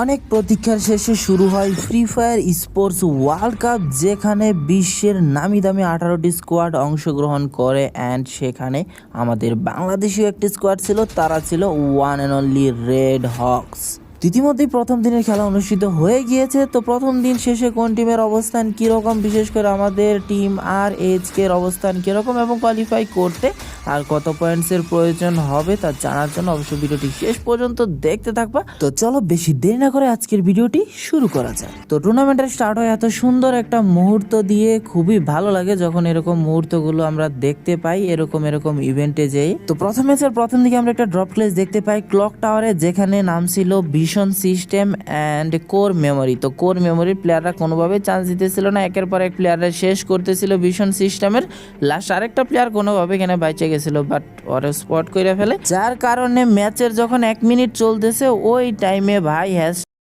অনেক প্রতীক্ষার শেষে শুরু হয় free fire sports world cup, যেখানে বিশ্বের নামি দামি 18টি স্কোয়াড অংশগ্রহণ করে। অ্যান্ড সেখানে আমাদের বাংলাদেশীয় একটি স্কোয়াড ছিল, তারা ছিল one and only red Hawks. ইতিমধ্যেই প্রথম দিনের খেলা অনুষ্ঠিত হয়ে গিয়েছে। তো প্রথম দিন শেষে কোন টিমের অবস্থান কীরকম, বিশেষ করে আমাদের টিম আর এইচকে এর অবস্থান কীরকম এবং কোয়ালিফাই করতে আর কত পয়েন্টসের প্রয়োজন হবে তা জানার জন্য অবশ্যই ভিডিওটি শেষ পর্যন্ত দেখতে থাকবা। তো চলো বেশি দেরি না করে আজকের ভিডিওটি শুরু করা যায়। তো টুর্নামেন্টের স্টার্ট হয় এত সুন্দর একটা মুহূর্ত দিয়ে, খুবই ভালো লাগে যখন এরকম মুহূর্তগুলো আমরা দেখতে পাই এরকম ইভেন্টে যেয়ে। তো প্রথম ম্যাচের প্রথম দিকে আমরা একটা ড্রপ প্লেস দেখতে পাই ক্লক টাওয়ারে, যেখানে নাম ছিল vision system and core memory. তো কোর মেমোরির প্লেয়াররা কোনোভাবে চান্স দিতেছিল না, একের পর এক প্লেয়াররা শেষ করতেছিল ভিশন সিস্টেমের। লাস্ট আরেকটা প্লেয়ার কোনোভাবে এখানে বাইচে গেছিল, বাট ওরা স্পট করে ফেলে, যার কারণে ম্যাচের যখন 1 মিনিট চলতেছে ওই টাইমে ভাই